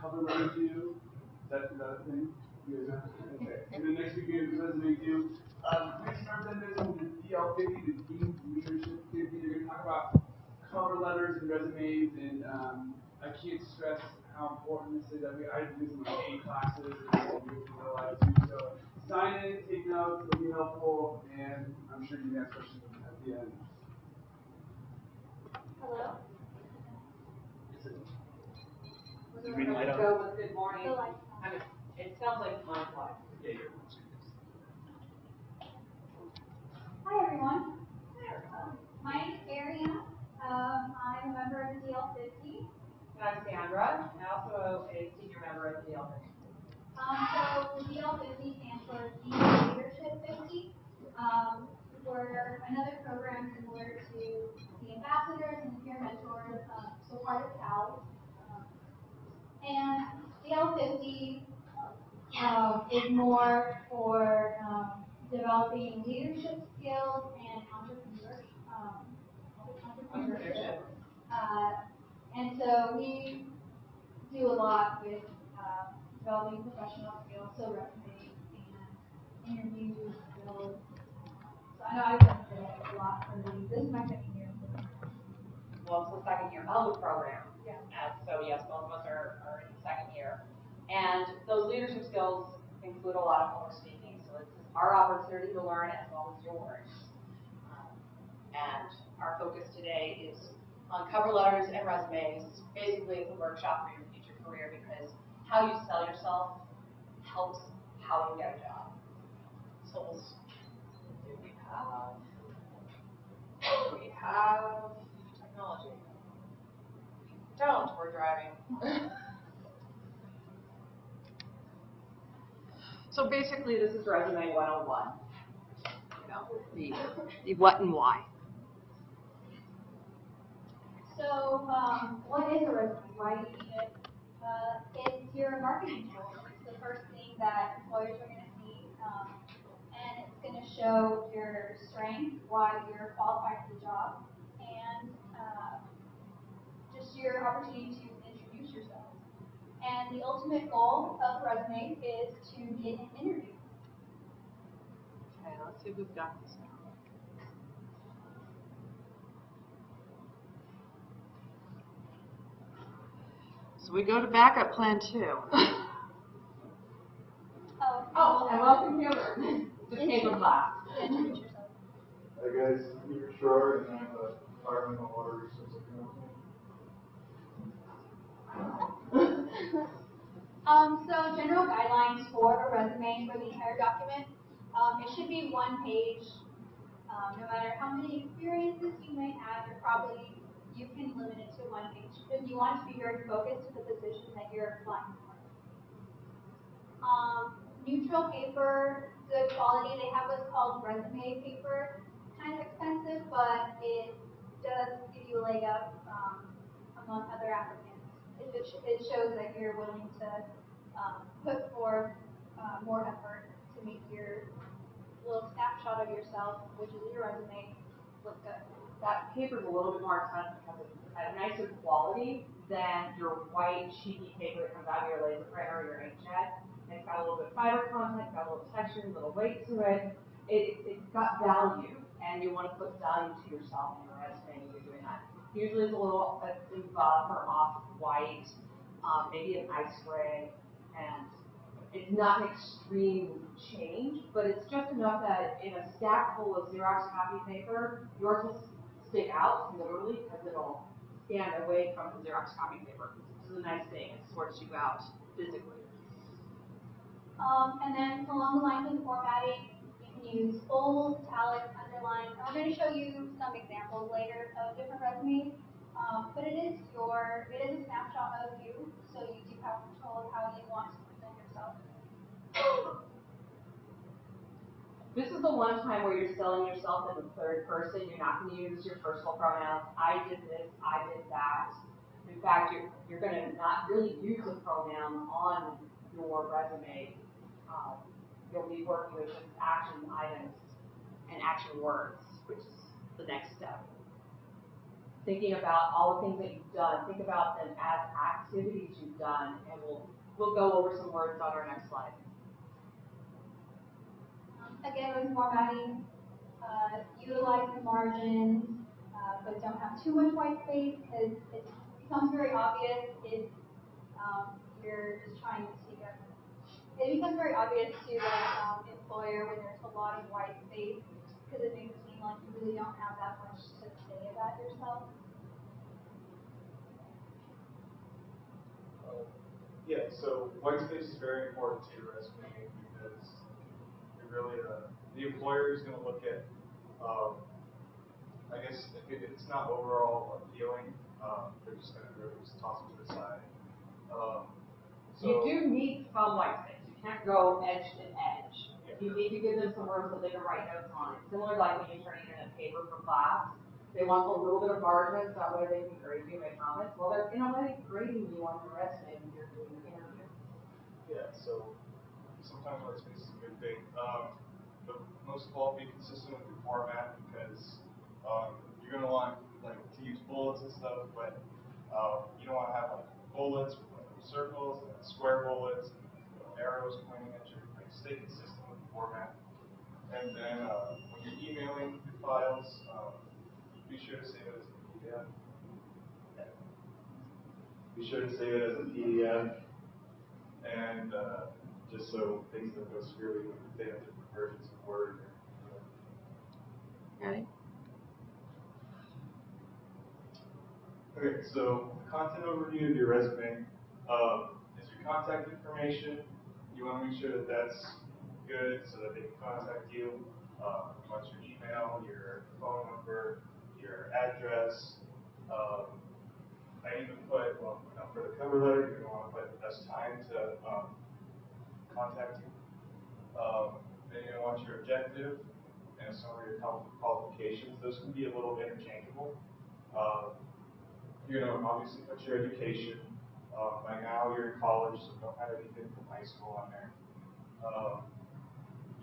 cover letter due. Is that a thing? You guys know? Okay. And then next week we have resume due. We start them as the DL50, the Dean Leadership 50. They're going to talk about cover letters and resumes, and I can't stress how important this is. I do this in my A classes and real life too. So sign in, take notes, it'll be helpful, and I'm sure you can ask questions at the end. Hello? Is green light on? Go with good morning. The light. I mean, it sounds like my light. Yeah, you're Hi, everyone. My name is Ariana. I'm a member of the DL50. I'm Sandra, and also a senior member of the DL50. So the DL50 stands for Dean Leadership 50. We're another program similar to the ambassadors and the peer mentors, so part of CAL. And DL50 is more for developing leadership skills and entrepreneurship. And so we do a lot with developing professional skills, so resumes and interviews, skills. So I know I've done a lot for these. This is my second year. Well, it's the second year of the program. Yeah. So yes, both of us are in the second year. And those leadership skills include a lot of public speaking. So it's our opportunity to learn as well as yours. And our focus today is on cover letters and resumes. Basically, it's a workshop for your future career because how you sell yourself helps how you get a job. So we have technology. Don't, we're driving. So basically, this is resume 101. You know, the what and why. So, what is a resume? Why do you need it? It's your marketing tool. It's the first thing that employers are going to see, and it's going to show your strengths, why you're qualified for the job, and just your opportunity to introduce yourself. And the ultimate goal of a resume is to get an interview. Okay, let's see if we've got this now. So we go to backup plan 2. Oh, and welcome here. Just paper class. Introduce yourself. Hi guys, I'm Peter Short, and I'm a fireman and water resource company. So general guidelines for a resume for the entire document. It should be one page. No matter how many experiences you may have, you can limit it to one page because you want it to be very focused to the position that you're applying for. Neutral paper, good quality. They have what's called resume paper. Kind of expensive, but it does give you a leg up among other applicants. It shows that you're willing to put forth more effort to make your little snapshot of yourself, which is your resume, look good. That paper is a little bit more expensive because it's a nicer quality than your white cheapy paper that comes out of your laser printer or your inkjet. It's got a little bit of fiber content, got a little texture, a little weight to it. It's got value, and you want to put value to yourself in your resume when you're doing that. Usually it's a little buff or off-white, maybe an ice gray, and it's not an extreme change, but it's just enough that in a stack full of Xerox copy paper, yours will stick out, literally, because it'll stand away from the Xerox copy paper, which is a nice thing. It sorts you out physically. And then along the lines of formatting, you can use bold, italic, underline. I'm going to show you some examples later of different resumes, but it is a snapshot of you, so you do have control of how you want to present yourself. This is the one time where you're selling yourself in the third person. You're not going to use your personal pronouns. I did this, I did that. In fact, you're going to not really use a pronoun on your resume. You'll be working with just action items and action words, which is the next step. thinking about all the things that you've done. Think about them as activities you've done, and we'll go over some words on our next slide. Again, with formatting, utilize the margins, but don't have too much white space because it becomes very obvious if you're just trying to speak up. It becomes very obvious to the employer when there's a lot of white space because it makes it seem like you really don't have that much to say about yourself. Yeah, so white space is very important to your resume because it really, the employer is going to look at, I guess, if it's not overall appealing, they're just going to really just toss it to the side. You do need some white space. You can't go edge to edge. Yeah. You need to give them some room so they can write notes on it. Similar like when you turn in a paper for class. They want a little bit of margin so that way they can grade you, make comments. Well, they're in a way grading you on your resume when you're doing the interview. Yeah, so sometimes white space is a good thing. But most of all, be consistent with your format because you're going to want to use bullets and stuff, but you don't want to have bullets with circles and square bullets and arrows pointing at you. Stay consistent with the format. And then when you're emailing your files, be sure to save it as a PDF. Be sure to save it as a PDF, and just so things don't go screwy when they have different versions of Word. Okay. Okay, so the content overview of your resume is your contact information. You want to make sure that that's good so that they can contact you. You want your email, your phone number, your address. I even put, for the cover letter, you're going to want to put the best time to contact you. Then you're going to want your objective and some of your qualifications. Those can be a little interchangeable. You're going to obviously put your education. By now you're in college, so don't have anything from high school on there.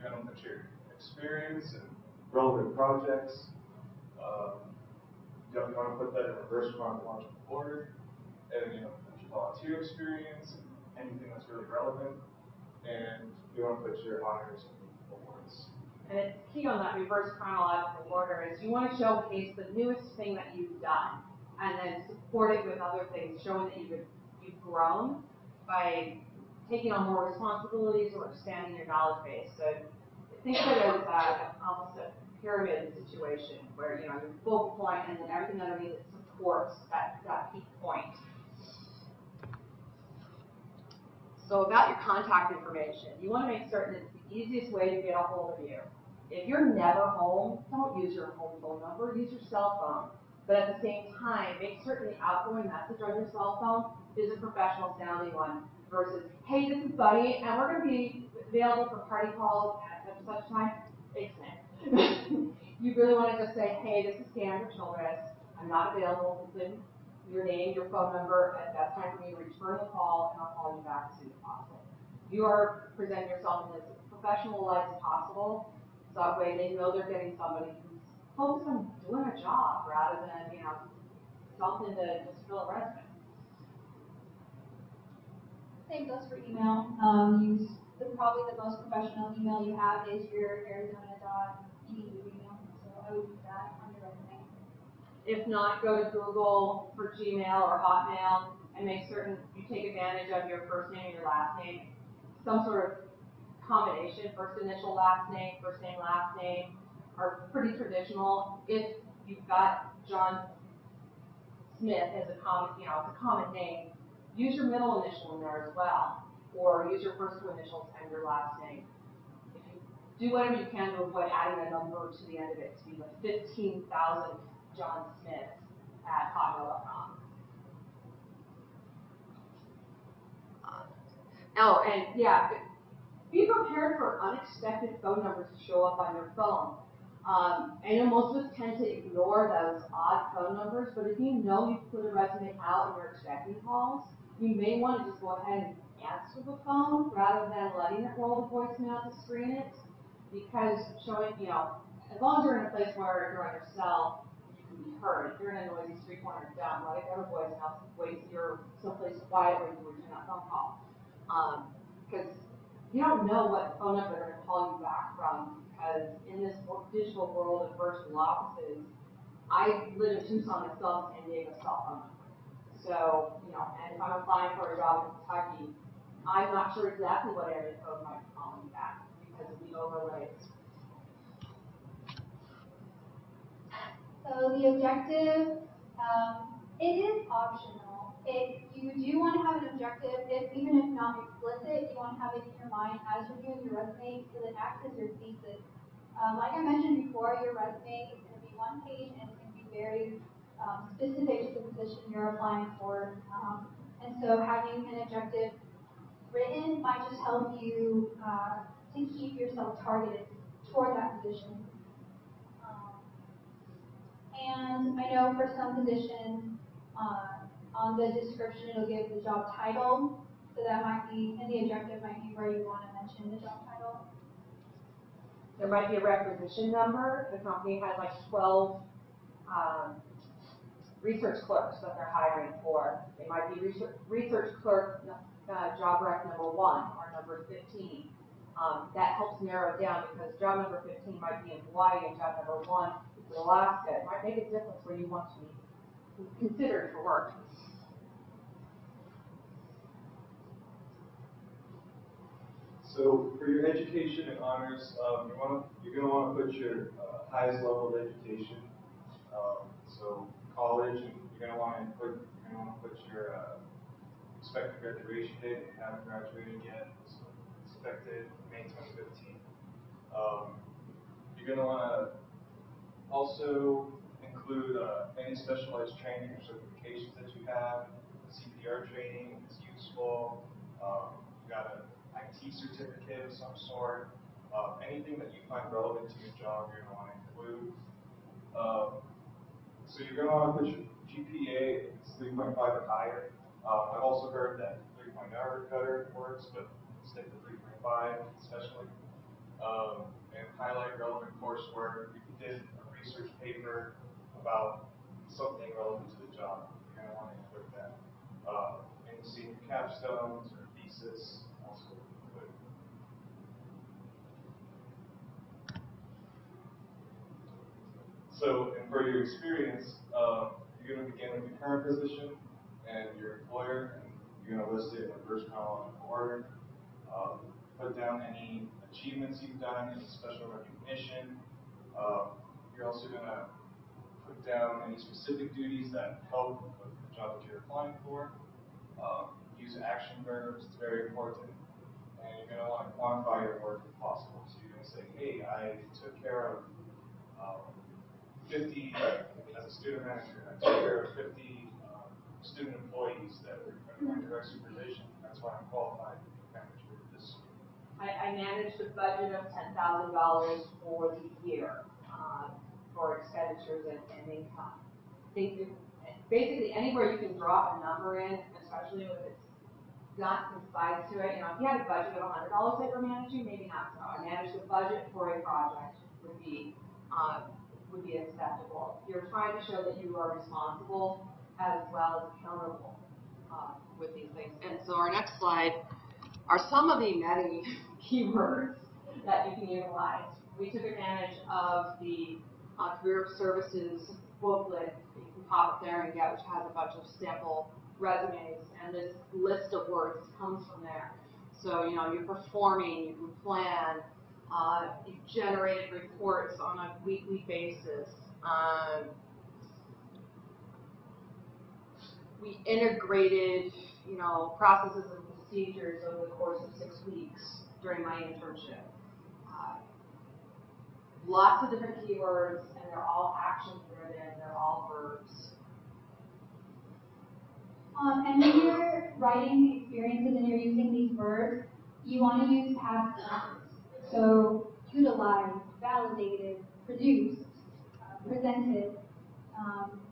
You're going to put your experience and relevant projects. You want to put that in reverse chronological order, and put your volunteer experience, anything that's really relevant, and you want to put your honors and awards. And it's key on that reverse chronological order is you want to showcase the newest thing that you've done, and then support it with other things, showing that you've grown by taking on more responsibilities or expanding your knowledge base. So think of it as almost a pyramid situation where your focal point and then everything underneath it supports that peak point. So about your contact information, you want to make certain it's the easiest way to get a hold of you. If you're never home, don't use your home phone number, use your cell phone. But at the same time, make certain the outgoing message on your cell phone is a professional sounding one versus, hey, this is Buddy, and we're going to be available for party calls at such time. You really want to just say, hey, this is Sandra Childress. I'm not available. Put in your name, your phone number, at that time for me to return the call, and I'll call you back as soon as possible. You are presenting yourself in as professional light as possible, so that way they know they're getting somebody who's focused on doing a job rather than, something to just fill a resume. Same goes for email. Use probably the most professional email you have is your Arizona.edu email. So I would use that on your resume. If not, go to Google for Gmail or Hotmail and make certain you take advantage of your first name and your last name. Some sort of combination, first initial, last name, are pretty traditional. If you've got John Smith as a common name, use your middle initial in there as well, or use your first two initials and your last name. If you do whatever you can to avoid adding a number to the end of it to be like 15,000 John Smith at hotmail.com. Oh, and yeah, be prepared for unexpected phone numbers to show up on your phone. I know most of us tend to ignore those odd phone numbers, but if you know you've put a resume out and you're expecting calls, you may want to just go ahead and answer the phone rather than letting it roll the voicemail to screen it, because showing, as long as you're in a place where you're on your cell, you can be heard. If you're in a noisy street corner, don't let it go to voicemail. Wait till you're someplace quiet where you can return that phone call. Because you don't know what phone number they're going to call you back from. Because in this digital world of virtual offices, I live in Tucson myself and gave a cell phone number. So, you know, and if I'm applying for a job in Kentucky, I'm not sure exactly what area code might be calling me back because of the overlays. So the objective, it is optional. You do want to have an objective, even if not explicit, you want to have it in your mind as you're doing your resume because it acts as your thesis. Like I mentioned before, your resume is going to be one page and it's going to be very specific to the position you're applying for. And so having an objective written might just help you to keep yourself targeted toward that position. And I know for some positions, on the description it'll give the job title, so that might be, and the objective might be where you want to mention the job title. There might be a requisition number. The company has like 12 research clerks that they're hiring for. They might be research clerk job rec number 1 or number 15. That helps narrow it down because job number 15 might be in Hawaii and job number 1 is in Alaska. It might make a difference where you want to be considered for work. So for your education and honors, you're going to want to put your highest level of education. So college, and you're going to want to put your expected graduation date. If you haven't graduated yet, so expected May 2015. You're going to want to also include any specialized training or certifications that you have. CPR training is useful. You got an IT certificate of some sort. Anything that you find relevant to your job, you're going to want to include. So you're going to want to put your GPA is 3.5 or higher. I've also heard that 3.0 or better works, but stick to 3.5 especially. And highlight relevant coursework. If you did a research paper about something relevant to the job, you're going to want to include that. And you see your capstones or thesis also include. So, and for your experience, you're going to begin with your current position and your employer, and you're going to list it in reverse chronological order. Put down any achievements you've done, any special recognition. You're also going to put down any specific duties that help with the job that you're applying for. Use action verbs, it's very important. And you're going to want to quantify your work if possible. So you're going to say, hey, I took care of 50, as a student manager, I took care of 50 student employees that were under my direct supervision. That's why I'm qualified to be manager of this. I managed a budget of $10,000 for the year for expenditures and income. Basically, anywhere you can drop a number in, especially if it's got some size to it. You know, if you had a budget of $100 that you're managing, maybe not so. I managed a budget for a project would be acceptable. You're trying to show that you are responsible as well as accountable with these things. And so our next slide are some of the many keywords that you can utilize. We took advantage of the Career Services booklet that you can pop up there and get, which has a bunch of sample resumes, and this list of words comes from there. So, you know, you're performing, you can plan, you generated reports on a weekly basis. We integrated, you know, processes and procedures over the course of 6 weeks during my internship. Lots of different keywords, and they're all action-driven, they're all verbs. And when you're writing experiences and you're using these verbs, you want to use past tense. So utilized, validated, produced, presented.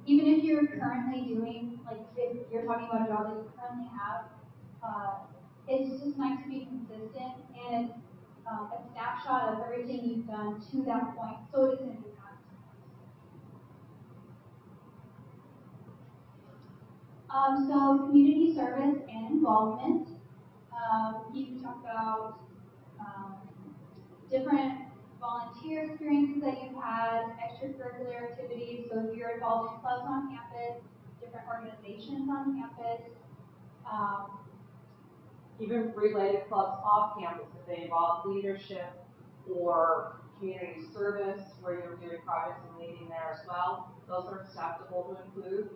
Even if you're currently doing, like if you're talking about a job that you currently have, it's just nice to be consistent, and it's a snapshot of everything you've done to that point, so it isn't in past. So community service and involvement. You can talk about different volunteer experiences that you've had, extracurricular activities. So if you're involved in clubs on campus, different organizations on campus. Even related clubs off campus, if they involve leadership or community service, where you're doing projects and leading there as well, those are acceptable to include.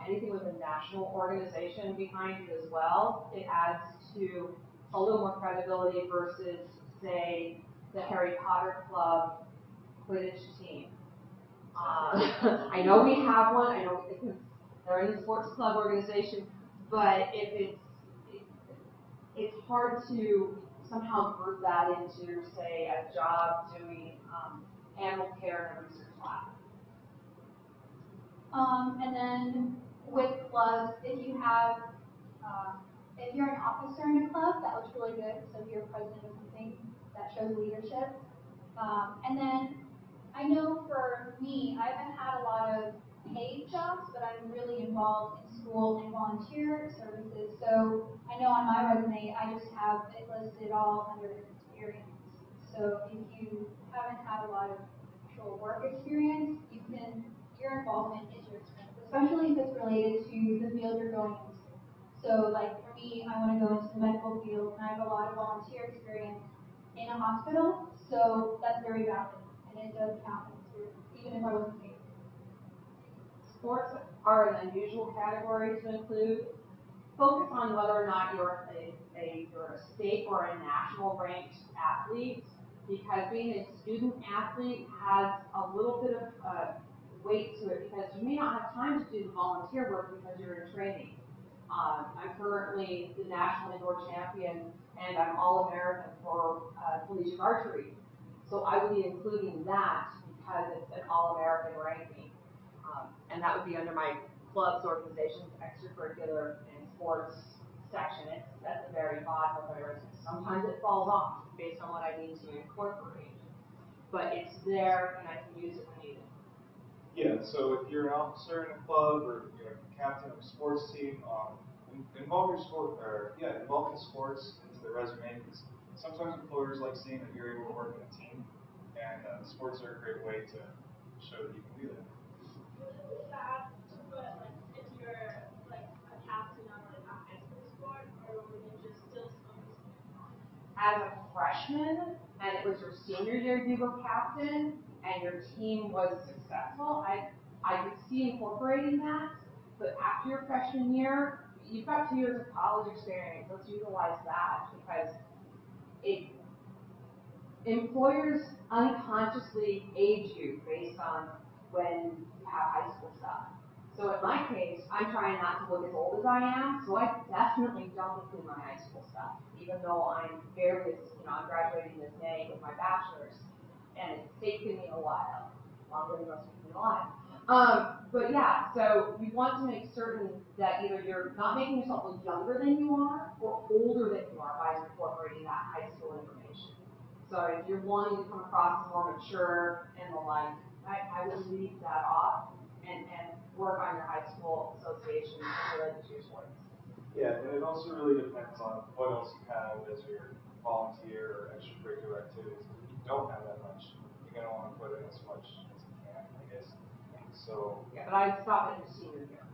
Anything with a national organization behind it as well, it adds to a little more credibility versus, say, the Harry Potter Club Quidditch team. I know we have one. I know they're in the sports club organization, but if it's hard to somehow group that into, say, a job doing animal care in a research lab. And then with clubs, if you have, if you're an officer in a club, that looks really good. So if you're president of something, that shows leadership. And then I know for me, I haven't had a lot of paid jobs, but I'm really involved in school and volunteer services. So I know on my resume, I just have it listed all under experience. So if you haven't had a lot of actual work experience, your involvement is your experience, especially if it's related to the field you're going into. So like for me, I want to go into the medical field, and I have a lot of volunteer experience in a hospital, so that's very valid, and it does count as experience, even if I wasn't paid. Sports are an unusual category to include. Focus on whether or not you're a state or a national ranked athlete, because being a student athlete has a little bit of weight to it, because you may not have time to do the volunteer work because you're in training. I'm currently the national indoor champion, and I'm All-American for collegiate archery. So I would be including that because it's an All-American ranking. And that would be under my clubs, organizations, extracurricular, and sports section. It's at the very bottom of my resume. Sometimes it falls off based on what I need to incorporate. But it's there, and I can use it when needed. Yeah, so if you're an officer in a club or you're a captain of a sports team, involve in sports into the resume, because sometimes employers like seeing that you're able to work in a team, and sports are a great way to show that you can do that. Would it be bad to put like if you're like a captain on like a high school sport, or would you just still focus on? As a freshman, and it was your senior year you were captain, and your team was successful, I could see incorporating that. But after your freshman year, you've got 2 years of college experience. Let's utilize that, because employers unconsciously age you based on when you have high school stuff. So in my case, I'm trying not to look as old as I am, so I definitely don't include my high school stuff, even though I'm I'm graduating this May with my bachelor's, and it's taken me a while, longer than most people alive. But yeah, so you want to make certain that either you're not making yourself look younger than you are or older than you are by incorporating that high school information. So if you're wanting to come across as more mature and the like, I would leave that off and work on your high school association related to your sports. Yeah, and it also really depends on what else you have as your volunteer or extracurricular activities. If you don't have that much, you're going to want to put in as much as you can, I guess. So yeah, but I'd stop at your senior year.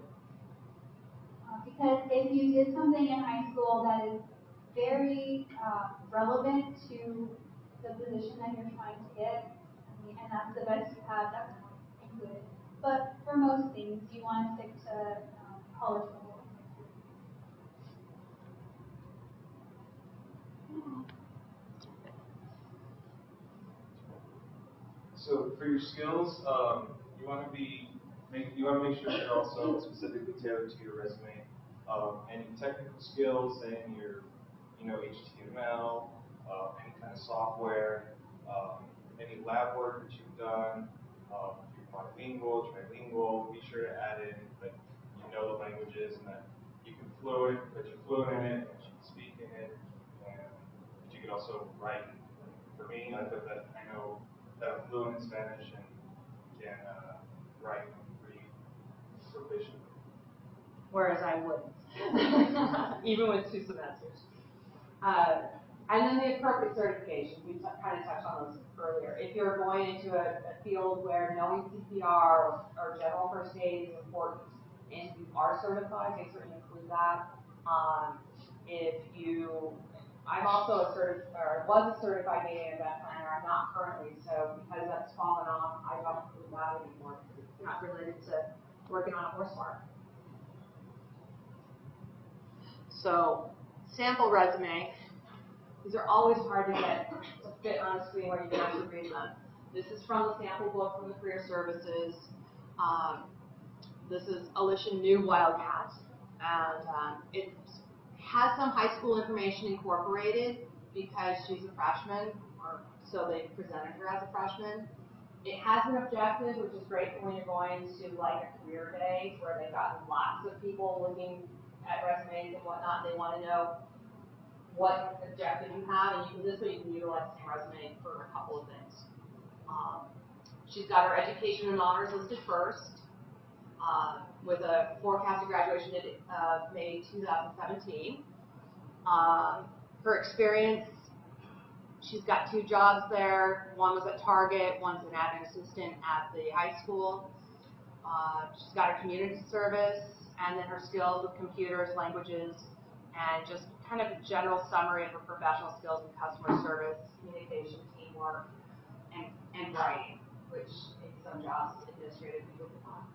Because if you did something in high school that is very relevant to the position that you're trying to get, and that's the best you have, definitely include it. But for most things, you want to stick to college level. So for your skills, you want to make sure they're also specifically tailored to your resume. Any technical skills, saying your HTML, any kind of software, any lab work that you've done. If you're bilingual, trilingual, be sure to add in that you know the languages and that you can that you're fluent in it, that you can speak in it, and that you can also write. For me, I put that I know that I'm fluent in Spanish and can write and read proficiently. whereas I wouldn't, even with 2 semesters. And then the appropriate certifications, we kind of touched on those earlier. If you're going into a field where knowing CPR or general first aid is important, and you are certified, they certainly include that. I'm also was a certified data event planner. I'm not currently, so because that's fallen off, I don't include that anymore because it's not related to working on a horse farm. So, sample resume. These are always hard to get to fit on a screen where you can actually read them. This is from the sample book from the Career Services. This is Alicia New Wildcat, and it has some high school information incorporated because she's a freshman, or so they presented her as a freshman. It has an objective, which is great for when you're going to like a career day where they've got lots of people looking at resumes and whatnot. They want to know what objective you have, and this way you can utilize the same resume for a couple of things. She's got her education and honors listed first, with a forecasted graduation date of May 2017. Her experience, she's got 2 jobs there. One was at Target, one's an admin assistant at the high school. She's got her community service, and then her skills with computers, languages, and just kind of a general summary of her professional skills in customer service, communication, teamwork, and writing, which in some jobs administrative people want.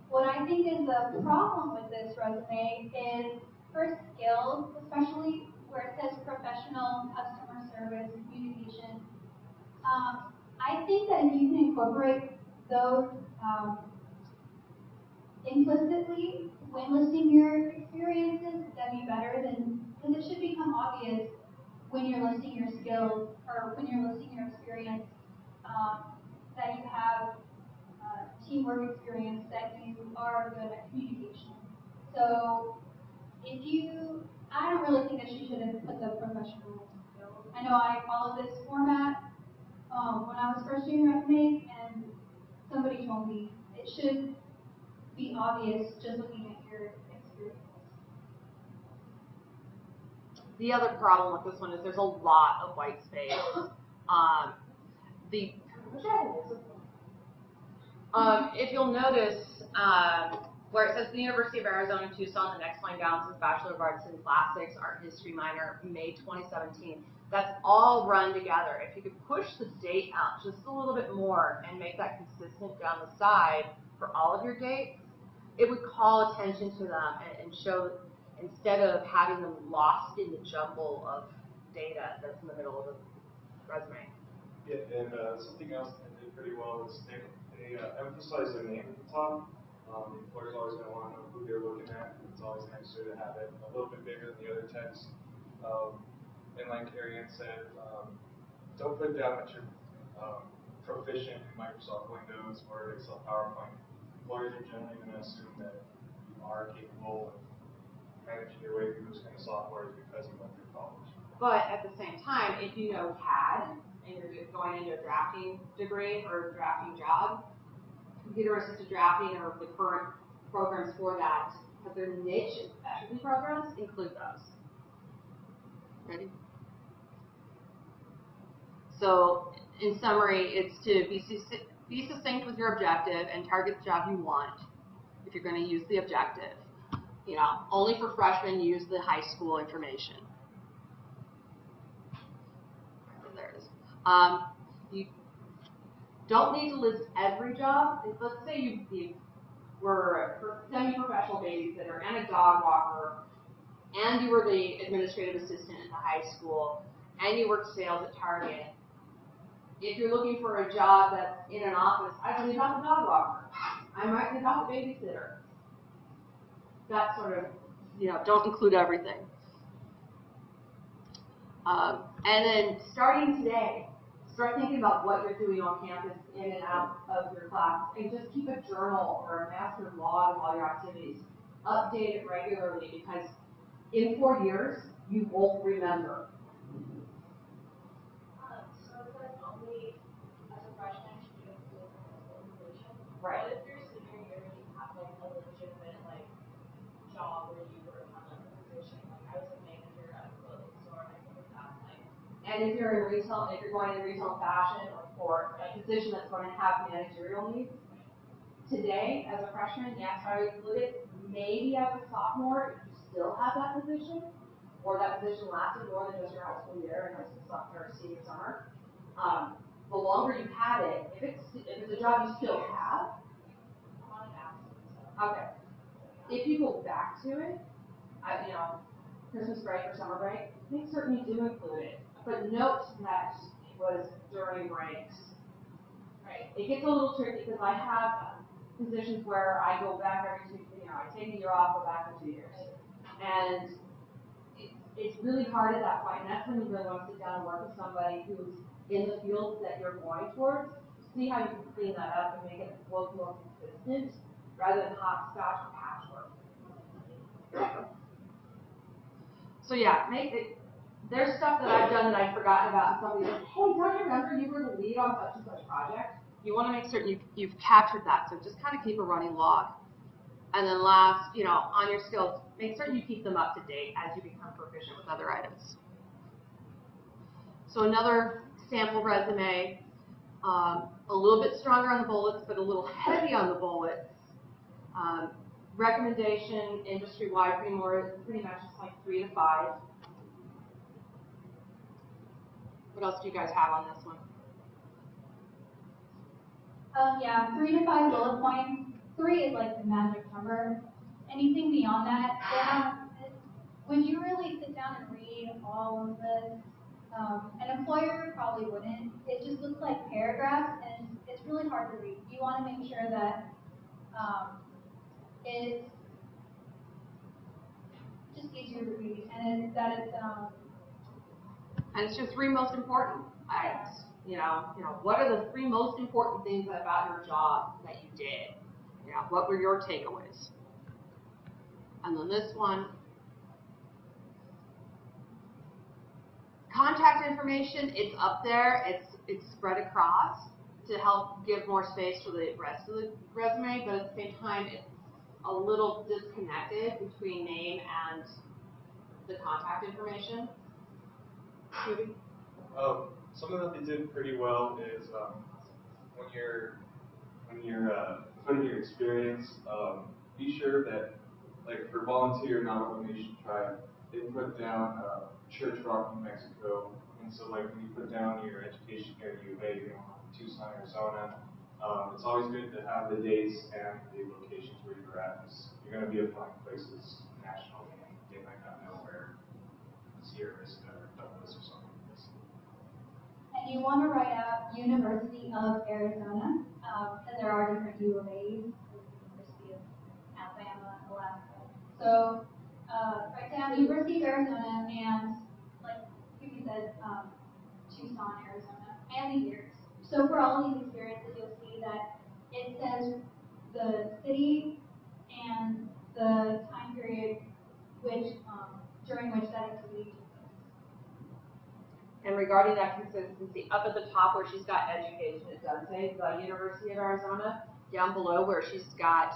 What I think is a problem with this resume is her skills, especially where it says professional customer service, communication. I think that if you can incorporate those implicitly when listing your experiences, that'd be better than, because it should become obvious when you're listing your skills or when you're listing your experience that you have teamwork experience, that you are good at communication. So I don't really think that she should have put the professional skills. I know I followed this format when I was first doing resumes, and somebody told me it should be obvious just looking at your experience. The other problem with this one is there's a lot of white space. If you'll notice, where it says the University of Arizona Tucson, the next line down says Bachelor of Arts in Plastics, Art History minor, May 2017. That's all run together. If you could push the date out just a little bit more and make that consistent down the side for all of your dates, it would call attention to them and show, instead of having them lost in the jumble of data that's in the middle of the resume. Yeah, and something else that they did pretty well is they emphasize their name at the top. The employer's always going to want to know who they're looking at. It's always necessary to have it a little bit bigger than the other text. And like Ariane said, don't put down that you're proficient in Microsoft Windows, Word, Excel, PowerPoint. Employers are generally going to assume that you are capable of managing your way through those kind of software because you went through college. But at the same time, if you know CAD and you're going into a drafting degree or drafting job, computer assisted drafting or the current programs for that, because they're niche and specialty programs, include those. Ready? So, in summary, it's to be succinct with your objective and target the job you want if you're going to use the objective. You know, only for freshmen, use the high school information. There it is. You don't need to list every job. Let's say you were a semi-professional babysitter and a dog walker, and you were the administrative assistant at the high school, and you worked sales at Target. If you're looking for a job that's in an office, I don't need about the dog walker. I might need about the babysitter. That sort of, don't include everything. And then starting today, start thinking about what you're doing on campus in and out of your class, and just keep a journal or a master log of all your activities. Update it regularly, because in 4 years, you won't remember. So it says only as a freshman should you include information. Right. What if your senior year you have like a legit And if you're in retail, if you're going in retail fashion or a position that's going to have managerial needs, today as a freshman, yes, I would include it. Maybe as a sophomore, if you still have that position, or that position lasted more than just your high school year and high school or senior summer. The longer you've had it, if it's a job you still have, okay. If you go back to it, Christmas break or summer break, make certain you do include it. But note that it was during breaks. Right. It gets a little tricky because I have positions where I go back every 2, I take a year off, go back in 2 years. And it's really hard at that point, and that's when you really want to sit down and work with somebody who's in the field that you're going towards, see how you can clean that up and make it look more consistent rather than hopscotch or patchwork. So yeah, there's stuff that I've done that I've forgotten about, and somebody says, hey, don't you remember you were the lead on such and such project? You want to make certain you've captured that, so just kind of keep a running log. And then last, on your skills, make certain you keep them up to date as you become proficient with other items. So another sample resume, a little bit stronger on the bullets, but a little heavy on the bullets. Recommendation, industry-wide, pretty much just like 3 to 5. What else do you guys have on this one? Yeah, 3 to 5 bullet points. 3 is like the magic number. Anything beyond that, would you really sit down and read all of this? An employer probably wouldn't. It just looks like paragraphs, and it's really hard to read. You want to make sure that it's just easier to read, and and it's your 3 most important items. What are the 3 most important things about your job that you did? What were your takeaways? And then this one, contact information, it's up there, it's spread across to help give more space for the rest of the resume, but at the same time, it's a little disconnected between name and the contact information. Something that they did pretty well is when you're putting your experience, be sure that, like for volunteer non-affiliation tribe, they put down Church Rock, New Mexico, and so like when you put down your education here at U of A, Tucson, Arizona, it's always good to have the dates and the locations where you're at. You're going to be applying places nationally, and they might not know where Sierra Vista or Douglas or something is. And you want to write out University of Arizona, and there are different U of A's, University of Alabama, Alaska. So write down University of Arizona and, like you said, Tucson, Arizona, and the years. So for all of these experiences, you'll see that it says the city and the time period during which that activity took place. And regarding that consistency, up at the top where she's got education, it does say the University of Arizona. Down below where she's got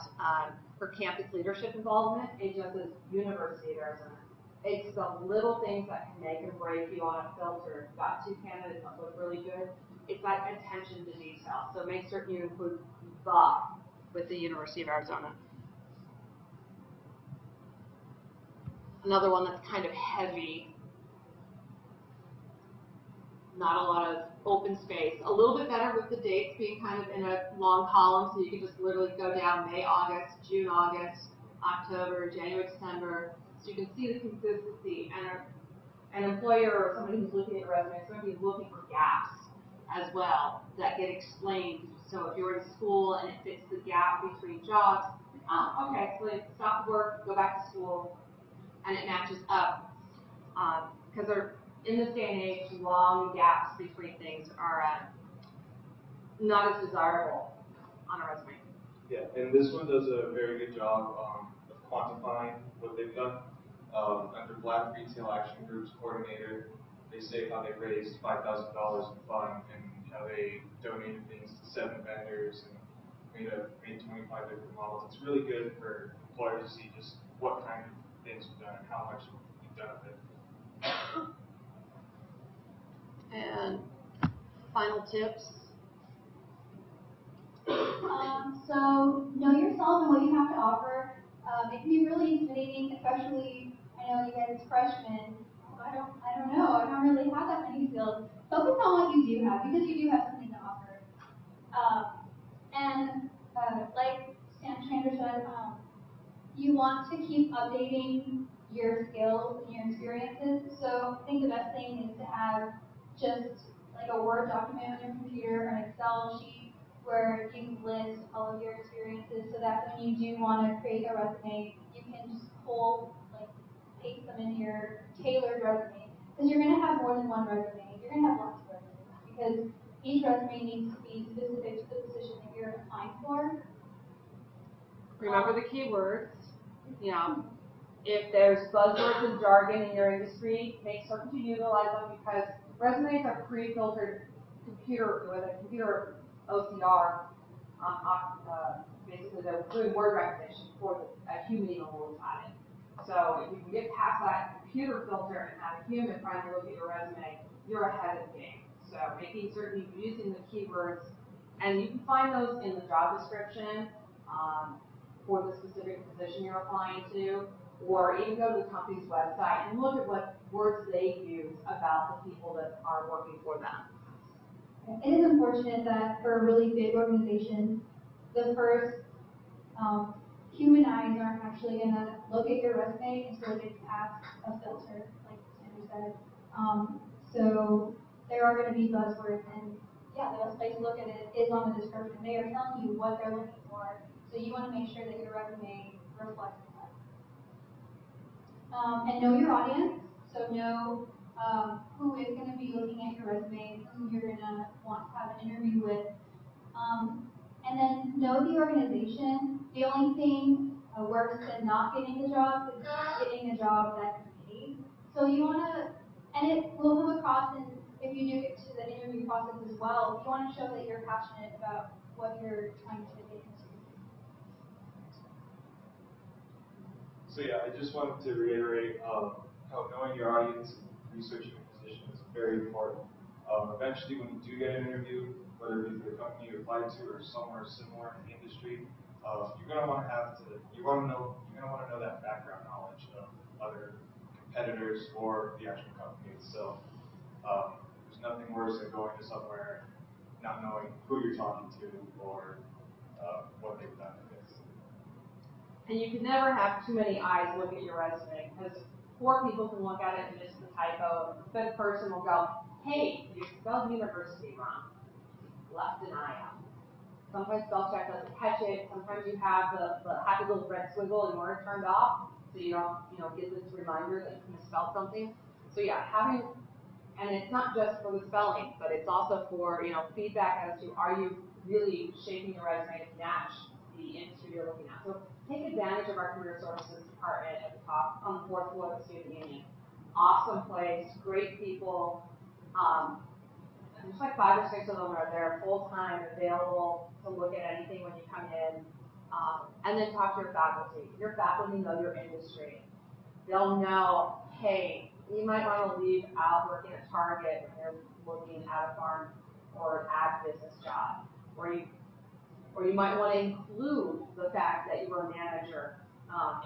her campus leadership involvement, it just says University of Arizona. It's the little things that can make and break you on a filter. You've got 2 candidates that look really good. It's that attention to detail. So make certain you include the with the University of Arizona. Another one that's kind of heavy. Not a lot of open space. A little bit better with the dates being kind of in a long column, so you can just literally go down May, August, June, August, October, January, December, so you can see the consistency. And an employer or somebody who's looking at your resume is going to be looking for gaps as well that get explained. So if you're in school and it fits the gap between jobs, okay, so they stop work, go back to school, and it matches up. Because they're in this day and age, long gaps between things are not as desirable on a resume. Yeah, and this one does a very good job of quantifying what they've done. Under Black Retail Action Group's coordinator, they say how they raised $5,000 in fund and how they donated things to 7 vendors and made 25 different models. It's really good for employers to see just what kind of things you've done and how much you've done of it. And final tips. So know yourself and what you have to offer. It can be really intimidating, especially I know you guys freshmen. I don't know. I don't really have that many skills. Focus on what you do have because you do have something to offer. Like Sandra said, you want to keep updating your skills and your experiences. So I think the best thing is to have just like a Word document on your computer or an Excel sheet where you list all of your experiences so that when you do want to create a resume, you can just paste them into your tailored resume. Because you're going to have more than one resume. You're going to have lots of resumes because each resume needs to be specific to the position that you're applying for. Remember the keywords. You know, if there's buzzwords and jargon in your industry, make certain to utilize them because resumes are pre-filtered with a computer OCR. Basically, they're doing word recognition for a human even will at it. So if you can get past that computer filter and have a human finally look at your resume, you're ahead of the game. So making certain you're using the keywords, and you can find those in the job description for the specific position you're applying to, or even go to the company's website and look at what words they use about the people that are working for them. It is unfortunate that for really big organizations, the first human eyes aren't actually going to look at your resume until it gets past a filter, like Sandra said. So there are going to be buzzwords, and yeah, the best place to look at it is on the description. They are telling you what they're looking for, so you want to make sure that your resume reflects that. And know your audience, so know who is going to be looking at your resume, who you're going to want to have an interview with. And then know the organization. The only thing worse than not getting the job is getting a job that's paid. So you want to, and it will come across if you do get to the interview process as well, you want to show that you're passionate about what you're trying to get into. So yeah, I just wanted to reiterate how knowing your audience and researching the position is very important. Eventually, when you do get an interview, whether it be for the company you applied to or somewhere similar in the industry, you're going to want to know that background knowledge of other competitors or the actual company itself. There's nothing worse than going to somewhere not knowing who you're talking to or what they've done. And you can never have too many eyes look at your resume because 4 people can look at it and miss the typo. The 5th person will go, hey, you spelled university wrong. Left an eye out. Sometimes spell check doesn't catch it. Sometimes you have the happy little red squiggle in order turned off, so you don't get this reminder that you misspelled something. So yeah, and it's not just for the spelling, but it's also for feedback as to are you really shaping your resume to match the industry you're looking at. So take advantage of our career services department at the top on the 4th floor of the Student Union. Awesome place, great people. There's like 5 or 6 of them are there full-time, available to look at anything when you come in. And then talk to your faculty. Your faculty know your industry. They'll know, hey, you might want to leave out working at Target when you're looking at a farm or an ag business job. Or you might want to include the fact that you were a manager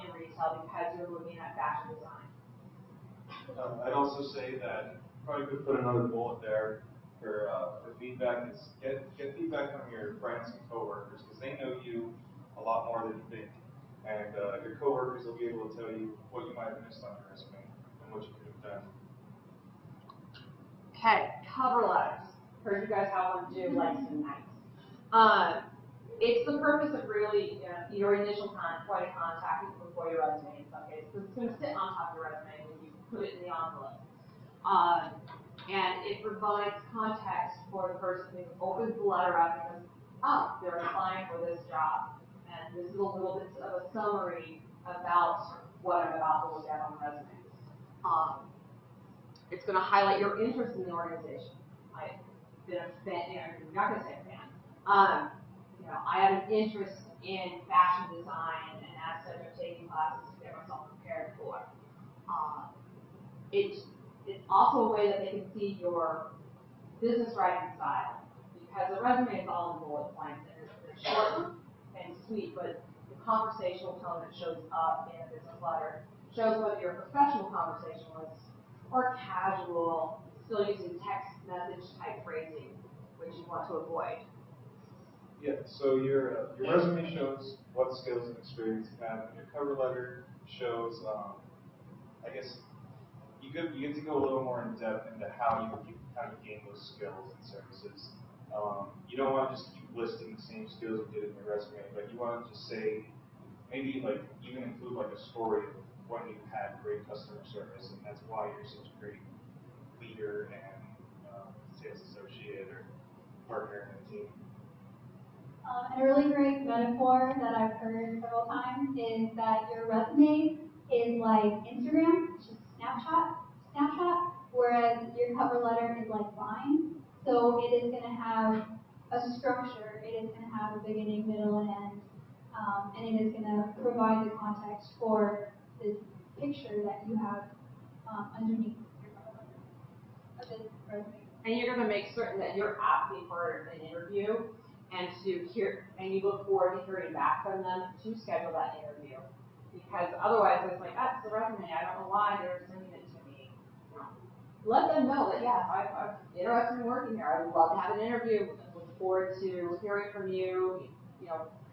in retail because you're looking at fashion design. I'd also say that probably could put another bullet there for feedback is get feedback from your friends and coworkers because they know you a lot more than you think, and your coworkers will be able to tell you what you might have missed on your resume and what you could have done. Okay, cover letters. Heard you guys have one due like tonight. It's the purpose of really your initial point of contact before your resume in some cases. It's going to sit on top of your resume when you put it in the envelope. And it provides context for the person who opens the letter up because, they're applying for this job. And this is a little bit of a summary about what I'm about to look at on the resume. It's going to highlight your interest in the organization. I've been a fan, you're not going to say a fan. I have an interest in fashion design, and as such, I'm taking classes to get myself prepared for. It's also a way that they can see your business writing style. Because a resume is all in bullet points, and it's short and sweet, but the conversational tone that shows up in a business letter shows whether you're a professional conversationalist or casual, still using text message type phrasing, which you want to avoid. Yeah, so your resume shows what skills and experience you have, and your cover letter shows, I guess, you get to go a little more in depth into how you gain those skills and services. You don't want to just keep listing the same skills you did in your resume, but you want to just say, maybe like even include like a story of when you had great customer service, and that's why you're such a great leader and sales associate or partner in a team. A really great metaphor that I've heard several times is that your resume is like Instagram, which is snapshot, whereas your cover letter is like Vine. So it is going to have a structure, it is going to have a beginning, middle, and end, and it is going to provide the context for this picture that you have underneath your cover letter of this resume. And you're going to make certain that you're asking for an interview, and you look forward to hearing back from them to schedule that interview. Because otherwise, it's like, that's the resume. I don't know why they're sending it to me. Let them know that, yes, I'm interested in working here. I would love to have an interview. Look forward to hearing from you,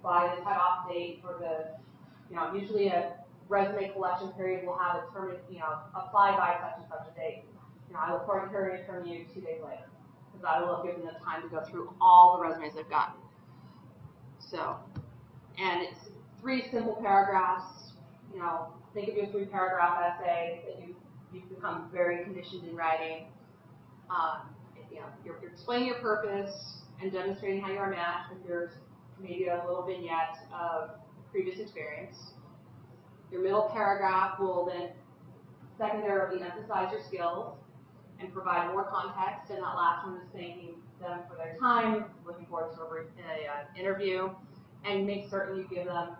by the cutoff date for the, usually a resume collection period will have a term, apply by such and such a date. I look forward to hearing from you 2 days later, because I will have given them time to go through all the resumes they've gotten. So, and it's 3 simple paragraphs. Think of your 3-paragraph essay that you've become very conditioned in writing. You're explaining your purpose and demonstrating how you're a match with your maybe a little vignette of previous experience. Your middle paragraph will then secondarily emphasize your skills and provide more context, and that last one is thanking them for their time, looking forward to an interview, and make certain you give them,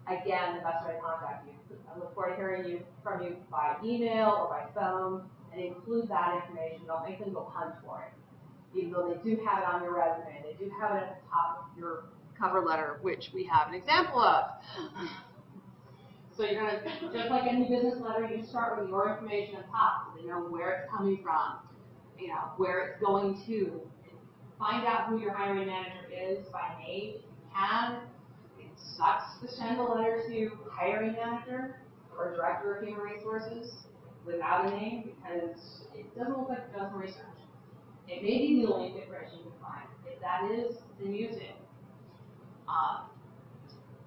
again, the best way to contact you. I look forward to hearing from you by email or by phone, and include that information. Don't make them go hunt for it. Even though they do have it on your resume, they do have it at the top of your cover letter, which we have an example of. So you're going to, just like any business letter, you start with your information at the top, so they know where it's coming from, where it's going to. Find out who your hiring manager is by name if you can. It sucks to send a letter to hiring manager or director of human resources without a name, because it doesn't look like you've done some research. It may be the only information you can find. If that is, then use it.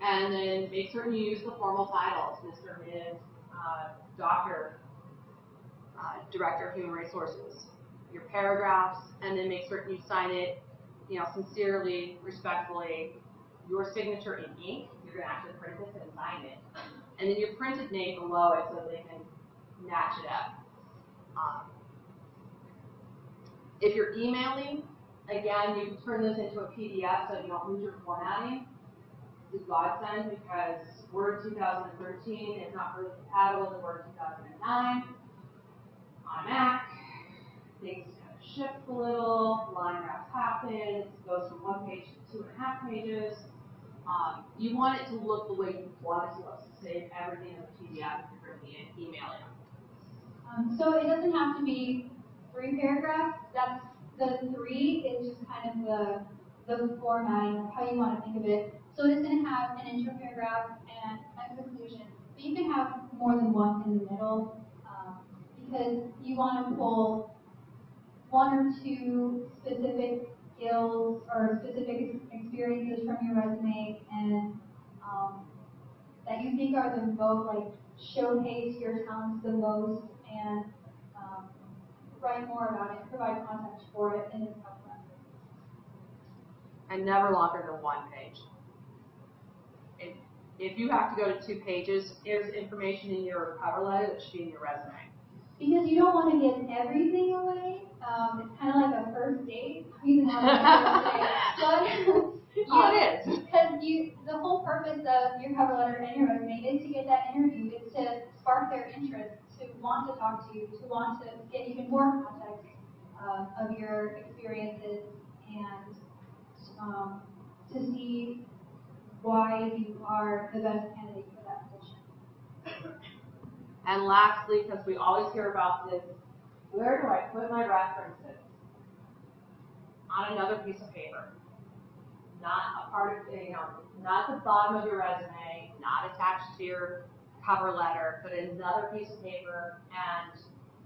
And then make certain you use the formal titles, Mr., Ms., Dr., Director of Human Resources. Your paragraphs, and then make certain you sign it, sincerely, respectfully. Your signature in ink, you're going to actually print this and sign it. And then your printed name below it so they can match it up. If you're emailing, again, you can turn this into a PDF so you don't lose your formatting. This is godsend because Word 2013 is not really compatible with Word 2009. On a Mac, things kind of shift a little, line wraps happen, it goes from 1 page to 2.5 pages. You want it to look the way you want it to look, so save everything in the PDF if you're going to be emailing. So it doesn't have to be 3 paragraphs. That's the 3 is just kind of the formatting of how you want to think of it. So it's going to have an intro paragraph and a conclusion. But you can have more than one in the middle because you want to pull 1 or 2 specific skills or specific experiences from your resume and that you think are the most, like, showcase your talents the most and write more about it, provide context for it in this document. And never longer than 1 page. If you have to go to 2 pages, there's information in your cover letter that should be in your resume. Because you don't want to give everything away. It's kind of like a first date. You have a first date. But it is. Because the whole purpose of your cover letter and your resume is to get that interview. It's to spark their interest, to want to talk to you, to want to get even more context. of your experiences and to see why you are the best candidate for that position. And lastly, because we always hear about this, where do I put my references? On another piece of paper. Not a part of, not the bottom of your resume, not attached to your cover letter, but another piece of paper, and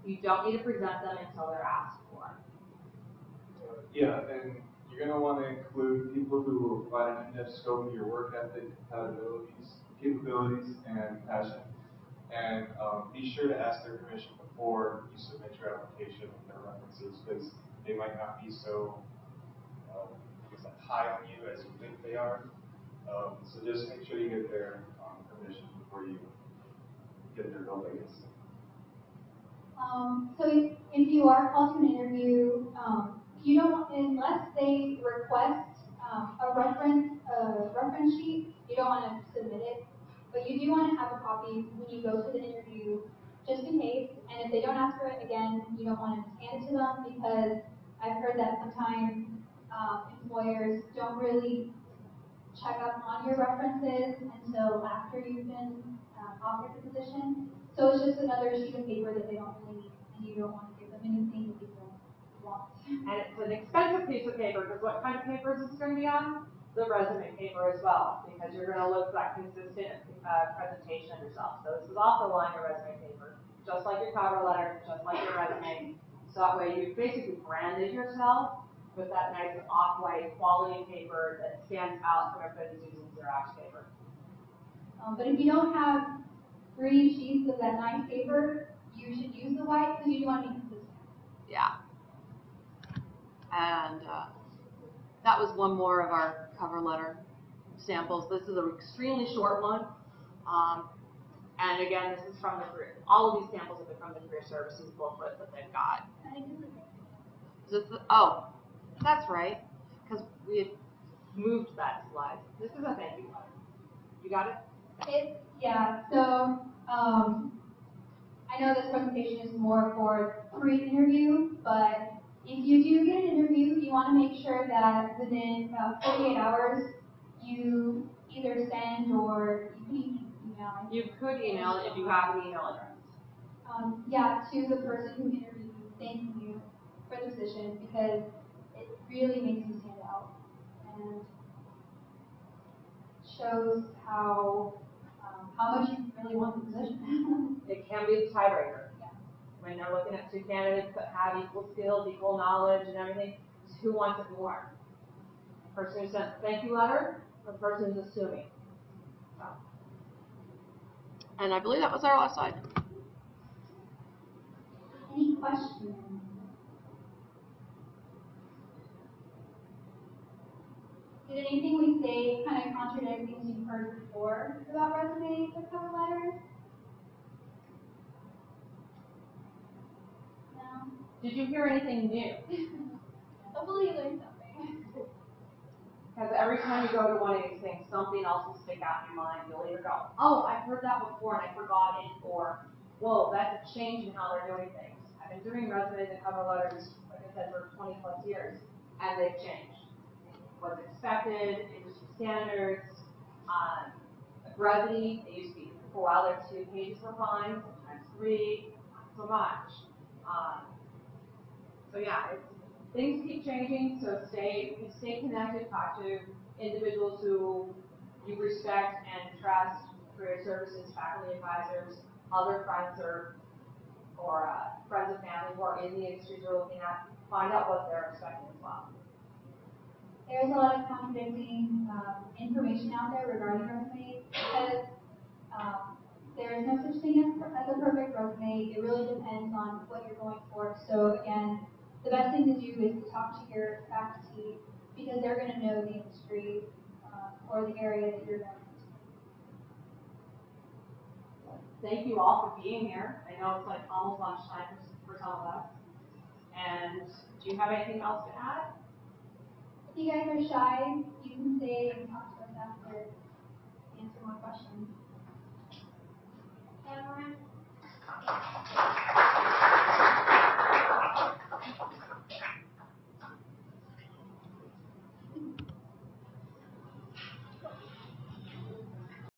you don't need to present them until they're asked for. Yeah, and you're going to want to include people who will provide an in-depth scope of your work ethic, capabilities, and passion. And be sure to ask their permission before you submit your application with their references, because they might not be so high on you as you think they are. So just make sure you get their permission before you get their go, I guess. So if you are called to an interview, you don't, unless they request a reference sheet, you don't want to submit it. But you do want to have a copy when you go to the interview, just in case. And if they don't ask for it again, you don't want to hand it to them, because I've heard that sometimes employers don't really check up on your references until after you've been offered the position. So it's just another sheet of paper that they don't really need, and you don't want to give them anything that they don't want. And it's an expensive piece of paper, because what kind of paper is this going to be on? The resume paper as well, because you're going to look for that consistent presentation of yourself. So this is also on your resume paper, just like your cover letter, just like your resume. So that way you basically branded yourself with that nice off-white quality paper that stands out from everybody who's using Xerox paper. But if you don't have 3 sheets of that nice paper, you should use the white, because you want to be consistent. Yeah. And that was one more of our cover letter samples. This is an extremely short one. And again, this is from the career. All of these samples have been from the career services booklet that they've got. Is this the, oh, that's right, because we had moved that slide. This is a thank you letter. You got it? Yeah, so I know this presentation is more for pre-interview, but if you do get an interview, you want to make sure that within 48 hours you either send, or you can email. You could email it if you have an email address. Yeah, to the person who interviewed you, thanking you for the position, because it really makes you stand out and shows how much you really want the position. It can be the tiebreaker. Yeah. When they're looking at 2 candidates that have equal skills, equal knowledge, and everything, it's who wants it more? The person who sent the thank you letter, or the person who's assuming? So. And I believe that was our last slide. Any questions? Did anything we say kind of contradict things you've heard before about resumes or cover letters? No? Did you hear anything new? Hopefully you learned something. Because every time you go to one of these things, something else will stick out in your mind. You'll either go, oh, I've heard that before and I forgot it, or, whoa, that's a change in how they're doing things. I've been doing resumes and cover letters, like I said, for 20 plus years, and they've changed. What's expected, industry standards, brevity. It used to be, for a while there, 2 pages were fine, sometimes 3, not so much. So yeah, things keep changing, so stay connected, talk to individuals who you respect and trust, career services, faculty advisors, other friends or friends of family who are in the industries you're looking at, find out what they're expecting as well. There's a lot of contradicting information out there regarding resumes, because there is no such thing as a perfect resume. It really depends on what you're going for. So again, the best thing to do is to talk to your faculty, because they're going to know the industry or the area that you're going to. Thank you all for being here. I know it's like almost lunchtime for some of us. And do you have anything else to add? If you guys are shy, you can stay and talk to us after, answer more questions. Cameron?